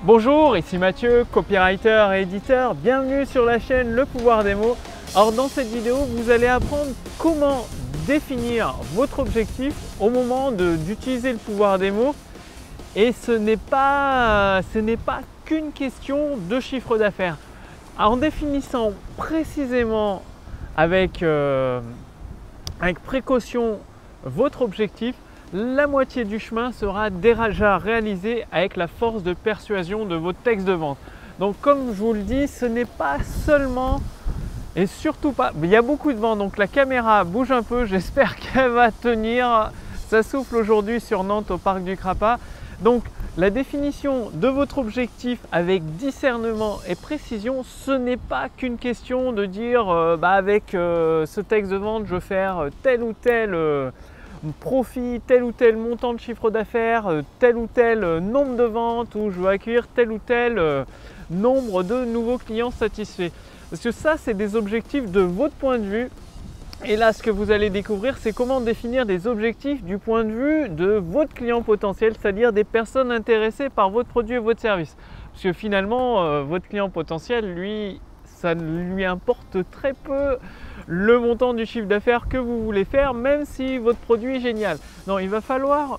Bonjour, ici Mathieu, copywriter et éditeur. Bienvenue sur la chaîne Le Pouvoir des mots. Alors dans cette vidéo, vous allez apprendre comment définir votre objectif au moment d'utiliser le pouvoir des mots. Et ce n'est pas qu'une question de chiffre d'affaires. En définissant précisément avec précaution votre objectif, la moitié du chemin sera déjà réalisé avec la force de persuasion de votre texte de vente. Donc comme je vous le dis, ce n'est pas seulement et surtout pas, il y a beaucoup de vent, donc la caméra bouge un peu, j'espère qu'elle va tenir. Ça souffle aujourd'hui sur Nantes au parc du Crapa. Donc la définition de votre objectif avec discernement et précision, ce n'est pas qu'une question de dire avec ce texte de vente je veux faire tel ou tel profit, tel ou tel montant de chiffre d'affaires, tel ou tel nombre de ventes, ou je veux accueillir tel ou tel nombre de nouveaux clients satisfaits. Parce que ça, c'est des objectifs de votre point de vue. Et là, ce que vous allez découvrir, c'est comment définir des objectifs du point de vue de votre client potentiel, c'est-à-dire des personnes intéressées par votre produit et votre service. Parce que finalement, votre client potentiel, lui, ça lui importe très peu le montant du chiffre d'affaires que vous voulez faire, même si votre produit est génial. Non, il va falloir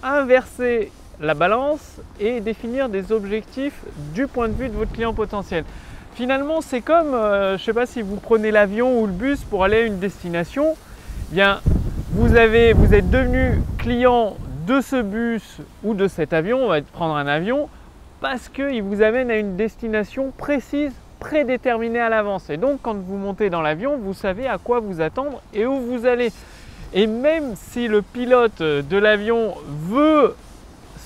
inverser la balance et définir des objectifs du point de vue de votre client potentiel. Finalement, c'est comme, je ne sais pas si vous prenez l'avion ou le bus pour aller à une destination, eh bien, vous êtes devenu client de ce bus ou de cet avion, on va prendre un avion, parce qu'il vous amène à une destination précise, prédéterminée à l'avance. Et donc, quand vous montez dans l'avion, vous savez à quoi vous attendre et où vous allez. Et même si le pilote de l'avion veut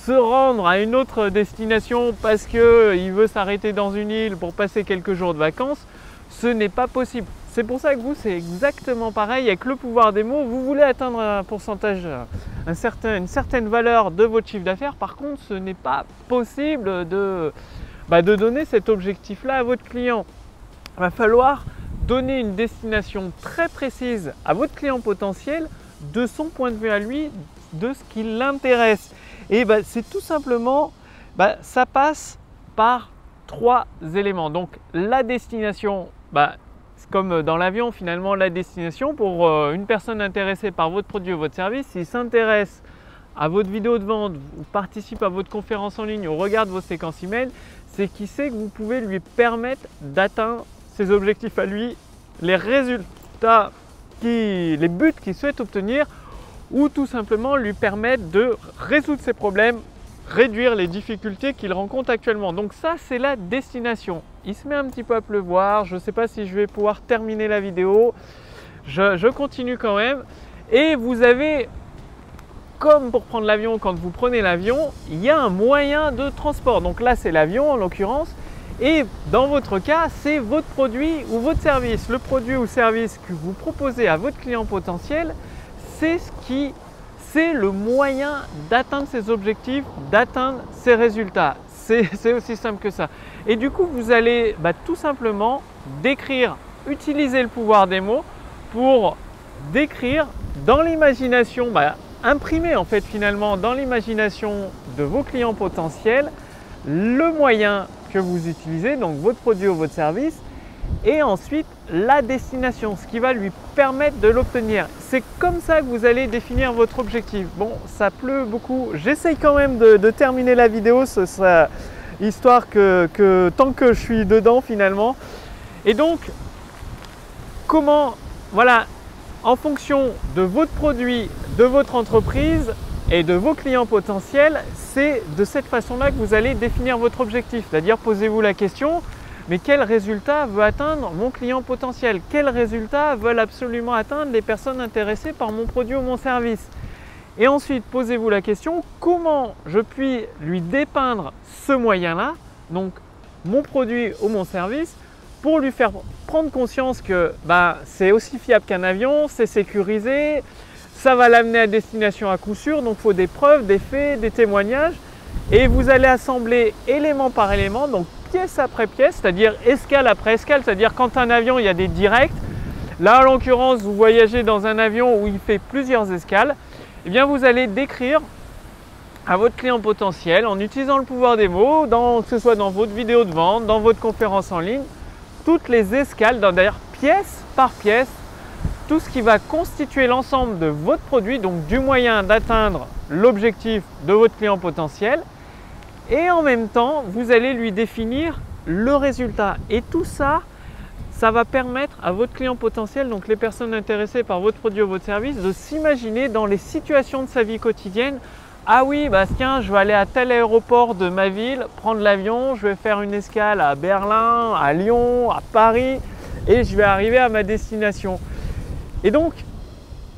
se rendre à une autre destination parce qu'il veut s'arrêter dans une île pour passer quelques jours de vacances, ce n'est pas possible. C'est pour ça que vous, c'est exactement pareil avec le pouvoir des mots. Vous voulez atteindre un pourcentage, une certaine valeur de votre chiffre d'affaires. Par contre, ce n'est pas possible de donner cet objectif-là à votre client. Il va falloir donner une destination très précise à votre client potentiel de son point de vue à lui, de ce qui l'intéresse. Et c'est tout simplement, ça passe par trois éléments. Donc la destination, comme dans l'avion finalement, la destination pour une personne intéressée par votre produit ou votre service, s'il s'intéresse à votre vidéo de vente, ou participe à votre conférence en ligne, ou regarde vos séquences email, c'est qu'il sait que vous pouvez lui permettre d'atteindre ses objectifs à lui, les résultats, les buts qu'il souhaite obtenir, ou tout simplement lui permettre de résoudre ses problèmes, réduire les difficultés qu'il rencontre actuellement. Donc ça, c'est la destination. Il se met un petit peu à pleuvoir, je ne sais pas si je vais pouvoir terminer la vidéo, je continue quand même. Et vous avez, comme pour prendre l'avion, quand vous prenez l'avion, il y a un moyen de transport. Donc là, c'est l'avion en l'occurrence. Et dans votre cas, c'est votre produit ou votre service. Le produit ou service que vous proposez à votre client potentiel, c'est le moyen d'atteindre ses objectifs, d'atteindre ses résultats. C'est aussi simple que ça. Et du coup, vous allez tout simplement utiliser le pouvoir des mots pour décrire dans l'imagination, imprimer en fait finalement dans l'imagination de vos clients potentiels le moyen que vous utilisez, donc votre produit ou votre service, et ensuite la destination, ce qui va lui permettre de l'obtenir. C'est comme ça que vous allez définir votre objectif. Bon, ça pleut beaucoup, j'essaye quand même de terminer la vidéo, ce sera histoire que tant que je suis dedans finalement. Et donc, en fonction de votre produit, de votre entreprise et de vos clients potentiels, c'est de cette façon-là que vous allez définir votre objectif. C'est-à-dire, posez-vous la question, mais quel résultat veut atteindre mon client potentiel? Quels résultats veulent absolument atteindre les personnes intéressées par mon produit ou mon service? Et ensuite, posez-vous la question, comment je puis lui dépeindre ce moyen-là, donc mon produit ou mon service, pour lui faire prendre conscience que c'est aussi fiable qu'un avion, c'est sécurisé, ça va l'amener à destination à coup sûr, donc il faut des preuves, des faits, des témoignages. Et vous allez assembler élément par élément, donc pièce après pièce, c'est-à-dire escale après escale, c'est-à-dire quand un avion, il y a des directs. Là, en l'occurrence, vous voyagez dans un avion où il fait plusieurs escales. Eh bien, vous allez décrire à votre client potentiel en utilisant le pouvoir des mots, que ce soit dans votre vidéo de vente, dans votre conférence en ligne, toutes les escales, d'ailleurs pièce par pièce, tout ce qui va constituer l'ensemble de votre produit, donc du moyen d'atteindre l'objectif de votre client potentiel. Et en même temps, vous allez lui définir le résultat. Et tout ça, ça va permettre à votre client potentiel, donc les personnes intéressées par votre produit ou votre service, de s'imaginer dans les situations de sa vie quotidienne. Ah oui, bah tiens, je vais aller à tel aéroport de ma ville, prendre l'avion, je vais faire une escale à Berlin, à Lyon, à Paris et je vais arriver à ma destination. Et donc,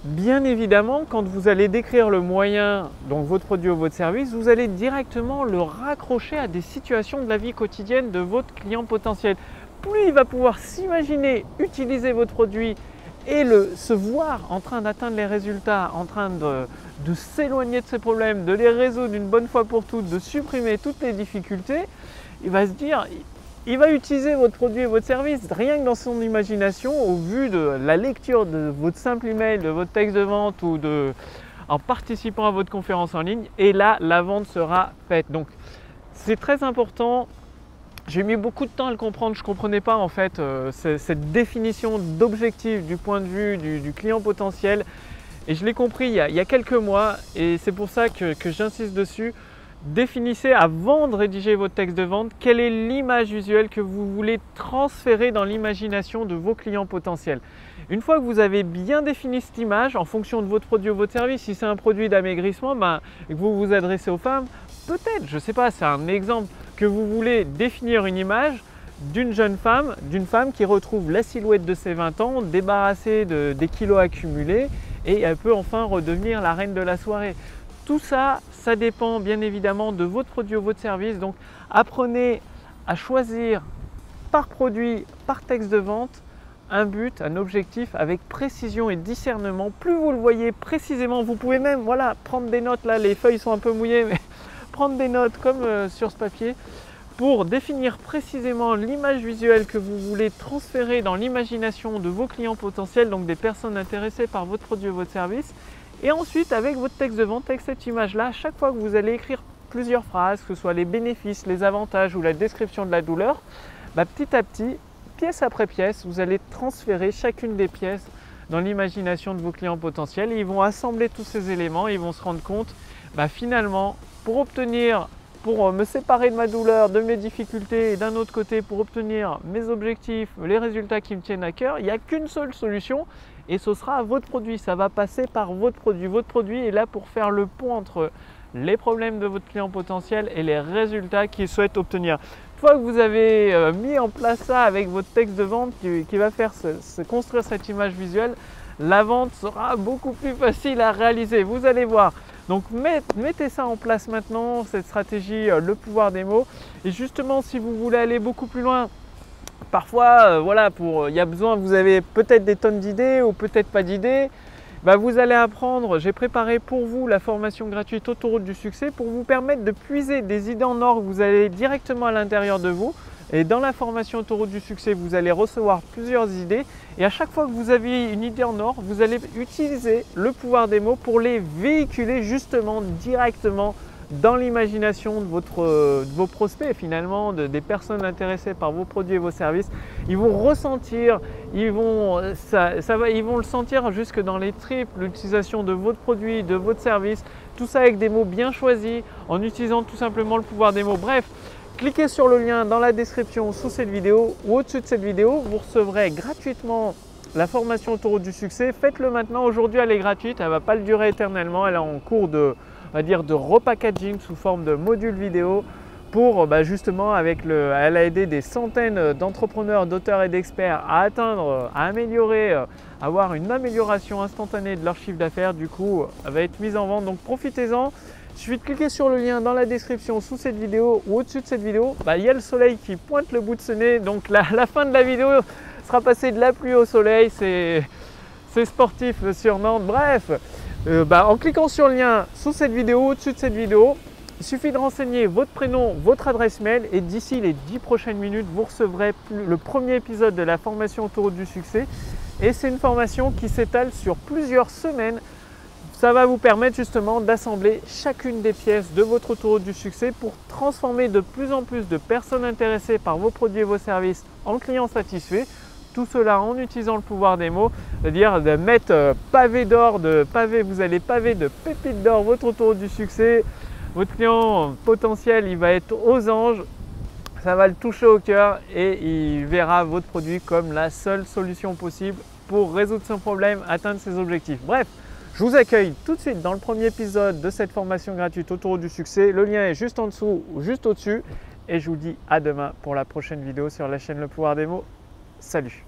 bien évidemment, quand vous allez décrire le moyen, donc votre produit ou votre service, vous allez directement le raccrocher à des situations de la vie quotidienne de votre client potentiel. Plus il va pouvoir s'imaginer utiliser votre produit et se voir en train d'atteindre les résultats, en train de s'éloigner de ses problèmes, de les résoudre une bonne fois pour toutes, de supprimer toutes les difficultés, il va se dire, il va utiliser votre produit et votre service rien que dans son imagination, au vu de la lecture de votre simple email, de votre texte de vente ou en participant à votre conférence en ligne, et là la vente sera faite. Donc c'est très important. J'ai mis beaucoup de temps à le comprendre, je ne comprenais pas en fait cette définition d'objectif du point de vue du client potentiel, et je l'ai compris il y a quelques mois, et c'est pour ça que j'insiste dessus. Définissez avant de rédiger votre texte de vente quelle est l'image visuelle que vous voulez transférer dans l'imagination de vos clients potentiels. Une fois que vous avez bien défini cette image en fonction de votre produit ou votre service, si c'est un produit d'amaigrissement et que vous vous adressez aux femmes, peut-être, je ne sais pas, c'est un exemple, que vous voulez définir une image d'une jeune femme, qui retrouve la silhouette de ses 20 ans, débarrassée des kilos accumulés, et elle peut enfin redevenir la reine de la soirée. Tout ça, ça dépend bien évidemment de votre produit ou votre service. Donc apprenez à choisir par produit, par texte de vente, un but, un objectif avec précision et discernement. Plus vous le voyez précisément, vous pouvez même prendre des notes. Là, les feuilles sont un peu mouillées, mais prendre des notes comme sur ce papier pour définir précisément l'image visuelle que vous voulez transférer dans l'imagination de vos clients potentiels, donc des personnes intéressées par votre produit ou votre service. Et ensuite, avec votre texte de vente, avec cette image-là, chaque fois que vous allez écrire plusieurs phrases, que ce soit les bénéfices, les avantages ou la description de la douleur, petit à petit, pièce après pièce, vous allez transférer chacune des pièces dans l'imagination de vos clients potentiels. Et ils vont assembler tous ces éléments et ils vont se rendre compte, finalement, pour me séparer de ma douleur, de mes difficultés, et d'un autre côté, pour obtenir mes objectifs, les résultats qui me tiennent à cœur, il n'y a qu'une seule solution, et ce sera votre produit. Ça va passer par votre produit. Votre produit est là pour faire le pont entre les problèmes de votre client potentiel et les résultats qu'il souhaite obtenir. Une fois que vous avez mis en place ça avec votre texte de vente qui va faire se construire cette image visuelle, la vente sera beaucoup plus facile à réaliser. Vous allez voir. Donc mettez ça en place maintenant, cette stratégie, le pouvoir des mots. Et justement, si vous voulez aller beaucoup plus loin, parfois, il y a besoin, vous avez peut-être des tonnes d'idées ou peut-être pas d'idées. Vous allez apprendre, j'ai préparé pour vous la formation gratuite Autoroute du succès pour vous permettre de puiser des idées en or que vous allez directement à l'intérieur de vous. Et dans la formation Autoroute du succès, vous allez recevoir plusieurs idées. Et à chaque fois que vous avez une idée en or, vous allez utiliser le pouvoir des mots pour les véhiculer justement directement dans l'imagination de vos prospects, finalement, des personnes intéressées par vos produits et vos services. Ils vont ressentir, ils vont le sentir jusque dans les tripes, l'utilisation de votre produit, de votre service, tout ça avec des mots bien choisis, en utilisant tout simplement le pouvoir des mots. Bref, cliquez sur le lien dans la description sous cette vidéo ou au-dessus de cette vidéo, vous recevrez gratuitement la formation Autoroute du succès. Faites-le maintenant, aujourd'hui elle est gratuite, elle ne va pas le durer éternellement, elle est en cours de repackaging sous forme de module vidéo pour justement elle a aidé des centaines d'entrepreneurs, d'auteurs et d'experts à améliorer, avoir une amélioration instantanée de leur chiffre d'affaires. Du coup, elle va être mise en vente, donc profitez-en. Il suffit de cliquer sur le lien dans la description sous cette vidéo ou au-dessus de cette vidéo. Il y a le soleil qui pointe le bout de ce nez, donc la fin de la vidéo sera passée de la pluie au soleil, c'est sportif sur Nantes. Bref, en cliquant sur le lien sous cette vidéo, au-dessus de cette vidéo, il suffit de renseigner votre prénom, votre adresse mail et d'ici les 10 prochaines minutes, vous recevrez le premier épisode de la formation Autoroute du succès. Et c'est une formation qui s'étale sur plusieurs semaines. Ça va vous permettre justement d'assembler chacune des pièces de votre autoroute du succès pour transformer de plus en plus de personnes intéressées par vos produits et vos services en clients satisfaits. Tout cela en utilisant le pouvoir des mots, c'est-à-dire de mettre pavé d'or, vous allez paver de pépites d'or votre autoroute du succès. Votre client potentiel, il va être aux anges, ça va le toucher au cœur et il verra votre produit comme la seule solution possible pour résoudre son problème, atteindre ses objectifs. Bref, je vous accueille tout de suite dans le premier épisode de cette formation gratuite Autoroute du succès. Le lien est juste en dessous ou juste au-dessus et je vous dis à demain pour la prochaine vidéo sur la chaîne Le Pouvoir des mots. Salut!